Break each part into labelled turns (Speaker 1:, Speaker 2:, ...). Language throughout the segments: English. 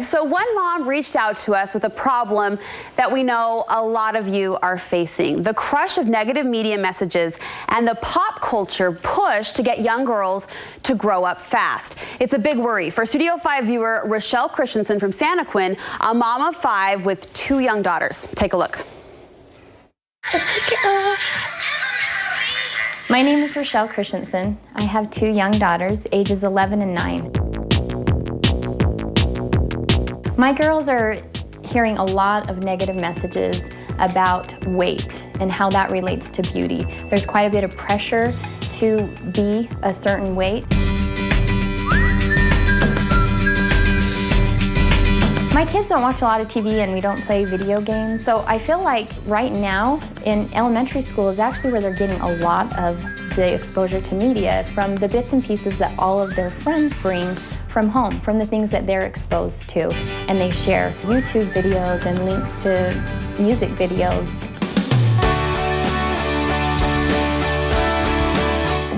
Speaker 1: So one mom reached out to us with a problem that we know a lot of you are facing: the crush of negative media messages and the pop culture push to get young girls to grow up fast. It's a big worry for Studio 5 viewer Rochelle Christensen from Santa Quinn, a mom of 5 with 2 young daughters. Take a look.
Speaker 2: My name is Rochelle Christensen. I have 2 young daughters, ages 11 and 9. My girls are hearing a lot of negative messages about weight and how that relates to beauty. There's quite a bit of pressure to be a certain weight. My kids don't watch a lot of TV and we don't play video games, so I feel like right now in elementary school is actually where they're getting a lot of the exposure to media from the bits and pieces that all of their friends bring from home, from the things that they're exposed to, and they share YouTube videos and links to music videos.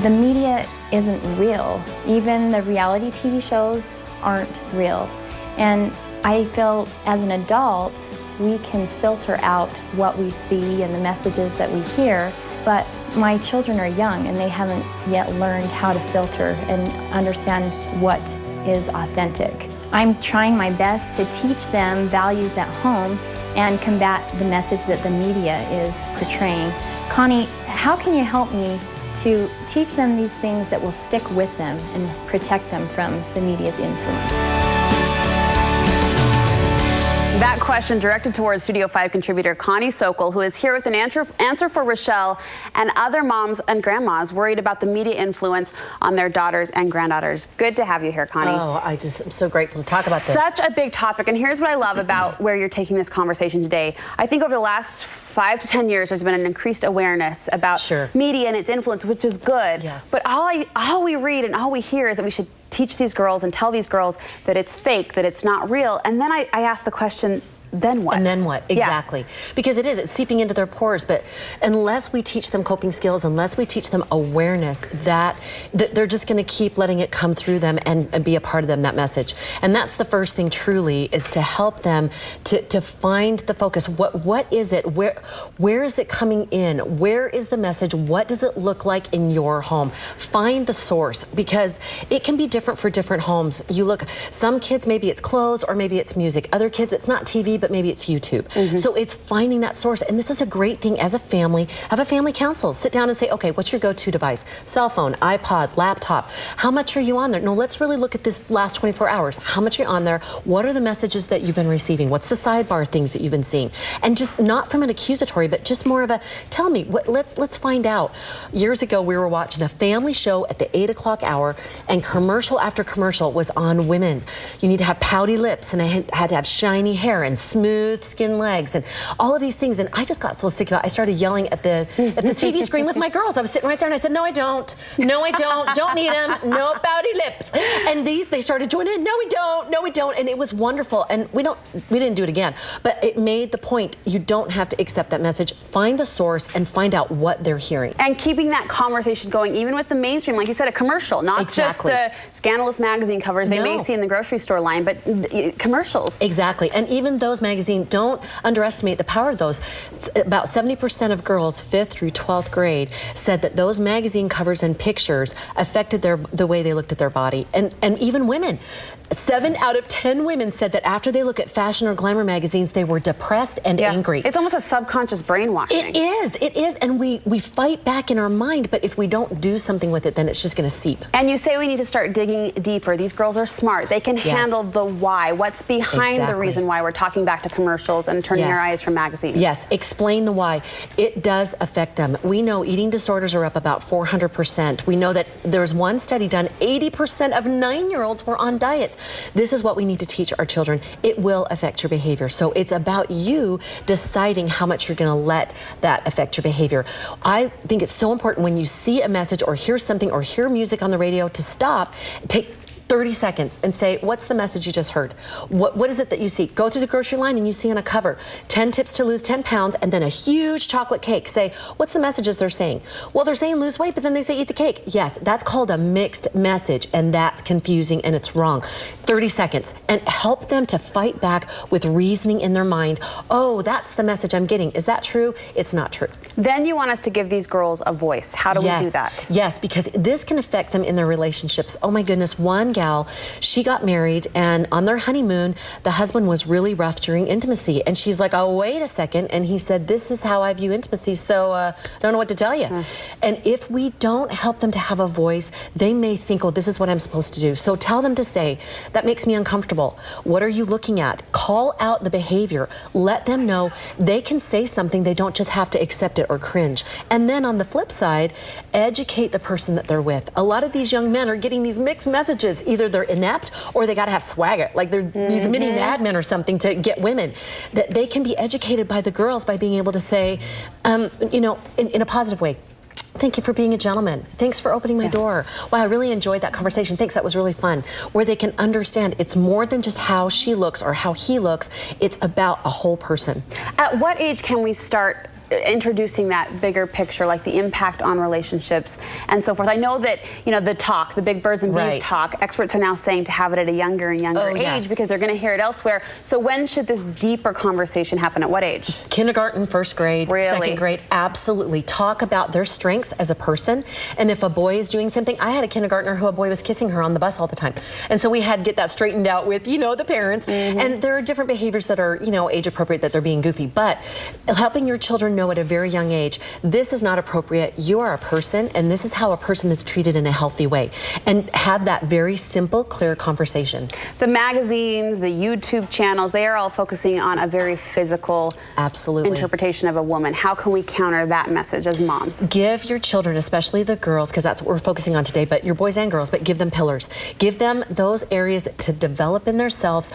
Speaker 2: The media isn't real. Even the reality TV shows aren't real. And I feel as an adult, we can filter out what we see and the messages that we hear, but my children are young and they haven't yet learned how to filter and understand what is authentic. I'm trying my best to teach them values at home and combat the message that the media is portraying. Connie, how can you help me to teach them these things that will stick with them and protect them from the media's influence?
Speaker 1: That question directed towards Studio 5 contributor Connie Sokol, who is here with an answer for Rochelle and other moms and grandmas worried about the media influence on their daughters and granddaughters. Good to have you here, Connie.
Speaker 3: Oh, I'm so grateful to talk about this.
Speaker 1: Such a big topic, and here's what I love about where you're taking this conversation today. I think over the last 5 to 10 years, there's been an increased awareness about media and its influence, which is good.
Speaker 3: Yes.
Speaker 1: But all we read and all we hear is that we should teach these girls and tell these girls that it's fake, that it's not real. And then I ask the question, then what?
Speaker 3: And then what? Exactly. Yeah. Because it's seeping into their pores. But unless we teach them coping skills, unless we teach them awareness, that they're just going to keep letting it come through them and be a part of them, that message. And that's the first thing, truly, is to help them to find the focus. What is it? Where is it coming in? Where is the message? What does it look like in your home? Find the source, because it can be different for different homes. You look, some kids, maybe it's clothes or maybe it's music. Other kids, it's not TV, but maybe it's YouTube. So it's finding that source. And this is a great thing as a family. Have a family council. Sit down and say, okay, what's your go-to device? Cell phone, iPod, laptop. How much are you on there? No, let's really look at this last 24 hours. How much are you on there? What are the messages that you've been receiving? What's the sidebar things that you've been seeing? And just not from an accusatory, but just more of a, tell me, let's find out. Years ago, we were watching a family show at the 8 o'clock hour, and commercial after commercial was on women. You need to have pouty lips, and I had to have shiny hair and smooth skin legs and all of these things. And I just got so sick of it. I started yelling at the TV screen with my girls. I was sitting right there and I said, no, I don't. No, I don't need them. No pouty lips. And they started joining in. No, we don't. No, we don't. And it was wonderful. And we didn't do it again. But it made the point, you don't have to accept that message. Find the source and find out what they're hearing.
Speaker 1: And keeping that conversation going, even with the mainstream, like you said, a commercial, not just the scandalous magazine covers they may see in the grocery store line, but commercials.
Speaker 3: Exactly. And even those magazines, don't underestimate the power of those. About 70% of girls 5th through 12th grade said that those magazine covers and pictures affected the way they looked at their body. And even women. 7 out of 10 women said that after they look at fashion or glamour magazines, they were depressed and angry.
Speaker 1: It's almost a subconscious brainwashing.
Speaker 3: It is, and we fight back in our mind, but if we don't do something with it, then it's just going to seep.
Speaker 1: And you say we need to start digging deeper. These girls are smart. They can handle the why. What's behind the reason why we're talking back to commercials and turning our eyes from magazines?
Speaker 3: Yes, explain the why. It does affect them. We know eating disorders are up about 400%. We know that there's one study done, 80% of 9-year-olds were on diets. This is what we need to teach our children. It will affect your behavior. So it's about you deciding how much you're going to let that affect your behavior. I think it's so important when you see a message or hear something or hear music on the radio to stop, 30 seconds and say, what's the message you just heard? What is it that you see? Go through the grocery line and you see on a cover, 10 tips to lose 10 pounds and then a huge chocolate cake. Say, what's the messages they're saying? Well, they're saying lose weight, but then they say eat the cake. Yes, that's called a mixed message, and that's confusing and it's wrong. 30 seconds, and help them to fight back with reasoning in their mind. Oh, that's the message I'm getting. Is that true? It's not true.
Speaker 1: Then you want us to give these girls a voice. How do we do that?
Speaker 3: Yes, because this can affect them in their relationships. Oh my goodness, one gal, she got married, and on their honeymoon, the husband was really rough during intimacy. And she's like, oh, wait a second. And he said, this is how I view intimacy, so I don't know what to tell you. And if we don't help them to have a voice, they may think, oh, this is what I'm supposed to do. So tell them to say, that makes me uncomfortable. What are you looking at? Call out the behavior. Let them know they can say something. They don't just have to accept it or cringe. And then on the flip side, educate the person that they're with. A lot of these young men are getting these mixed messages. Either they're inept or they got to have swagger, like they're these mini madmen or something to get women. That they can be educated by the girls by being able to say, you know, in a positive way. Thank you for being a gentleman. Thanks for opening my door. Wow, I really enjoyed that conversation. Thanks, that was really fun. Where they can understand it's more than just how she looks or how he looks. It's about a whole person.
Speaker 1: At what age can we start introducing that bigger picture, like the impact on relationships and so forth? I know that, you know, the talk, the big birds and bees talk, experts are now saying to have it at a younger and younger age because they're going to hear it elsewhere. So when should this deeper conversation happen? At what age?
Speaker 3: Kindergarten, first grade, second grade, absolutely. Talk about their strengths as a person. And if a boy is doing something, I had a kindergartner who a boy was kissing her on the bus all the time. And so we had to get that straightened out with, you know, the parents. And there are different behaviors that are, you know, age appropriate, that they're being goofy. But helping your children know at a very young age, this is not appropriate. You are a person, and this is how a person is treated in a healthy way. And have that very simple, clear conversation. The
Speaker 1: magazines, the YouTube channels, they are all focusing on a very physical interpretation of a woman. How can we counter that message as moms?
Speaker 3: Give your children, especially the girls, because that's what we're focusing on today, but your boys and girls, but give them pillars. Give them those areas to develop in themselves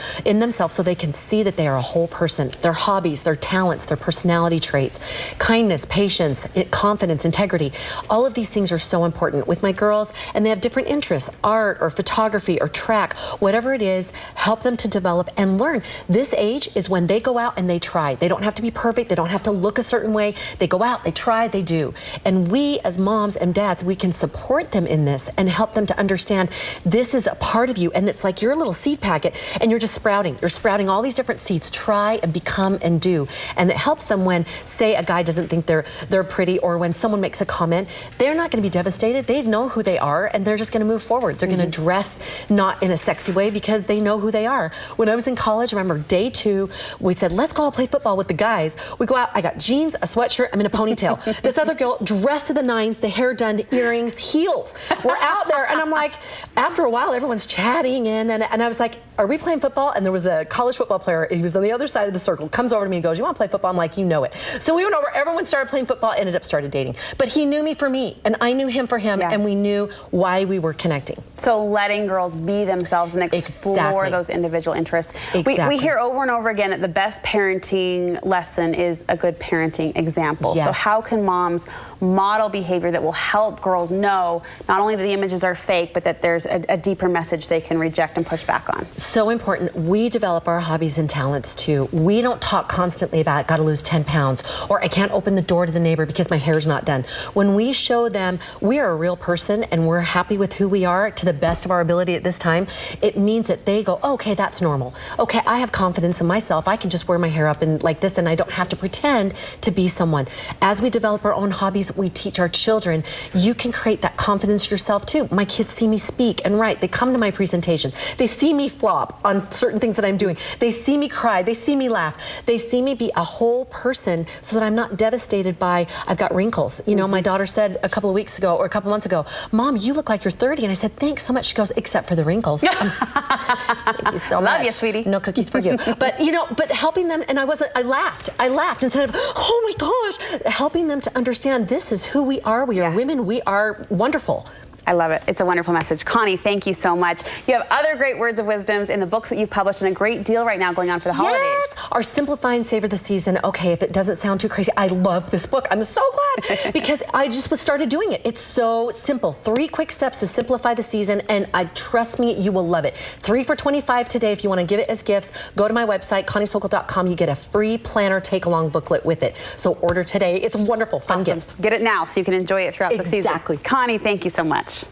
Speaker 3: so they can see that they are a whole person. Their hobbies, their talents, their personality traits, kindness, patience, confidence, integrity. All of these things are so important with my girls, and they have different interests, art or photography or track, whatever it is, help them to develop and learn. This age is when they go out and they try. They don't have to be perfect. They don't have to look a certain way. They go out, they try, they do. And we as moms and dads, we can support them in this and help them to understand this is a part of you, and it's like your little seed packet, and you're just sprouting. You're sprouting all these different seeds. Try and become and do. And it helps them when, say, a guy doesn't think they're pretty, or when someone makes a comment, they're not going to be devastated. They know who they are, and they're just going to move forward. They're going to dress not in a sexy way because they know who they are. When I was in college, I remember day 2, we said, let's go out play football with the guys. We go out, I got jeans, a sweatshirt, I'm in a ponytail. This other girl dressed to the nines, the hair done, earrings, heels. We're out there, and I'm like, after a while, everyone's chatting, and I was like, are we playing football? And there was a college football player, he was on the other side of the circle, comes over to me and goes, you want to play football? I'm like, you know it. So we went over, everyone started playing football, ended up started dating. But he knew me for me, and I knew him for him, and we knew why we were connecting.
Speaker 1: So letting girls be themselves and explore those individual interests. We hear over and over again that the best parenting lesson is a good parenting example. So how can moms model behavior that will help girls know not only that the images are fake, but that there's a deeper message they can reject and push back on?
Speaker 3: So important. We develop our hobbies and talents too. We don't talk constantly about got to lose 10 pounds or I can't open the door to the neighbor because my hair's not done. When we show them we are a real person and we're happy with who we are to the best of our ability at this time, it means that they go, okay, that's normal. Okay, I have confidence in myself. I can just wear my hair up and like this, and I don't have to pretend to be someone. As we develop our own hobbies, we teach our children, you can create that confidence yourself too. My kids see me speak and write. They come to my presentation. They see me flop on certain things that I'm doing. They see me cry. They see me laugh. They see me be a whole person so that I'm not devastated by, I've got wrinkles. You know, my daughter said a couple of weeks ago or a couple months ago, Mom, you look like you're 30. And I said, thanks so much. She goes, except for the wrinkles. Thank you so much.
Speaker 1: Love you, sweetie.
Speaker 3: No cookies for you. But, you know, but helping them, and I laughed instead of, oh my gosh, helping them to understand this is who we are. We are women. We are wonderful.
Speaker 1: I love it. It's a wonderful message. Connie, thank you so much. You have other great words of wisdoms in the books that you've published, and a great deal right now going on for the holidays.
Speaker 3: Yes! Our Simplify and Savor the Season. Okay, if it doesn't sound too crazy, I love this book. I'm so glad because I just started doing it. It's so simple. 3 quick steps to simplify the season, and trust me, you will love it. 3 for $25 today. If you want to give it as gifts, go to my website, ConnieSokol.com. You get a free planner take-along booklet with it. So order today. It's wonderful, fun gifts.
Speaker 1: Get it now so you can enjoy it throughout the season.
Speaker 3: Exactly.
Speaker 1: Connie, thank you so much.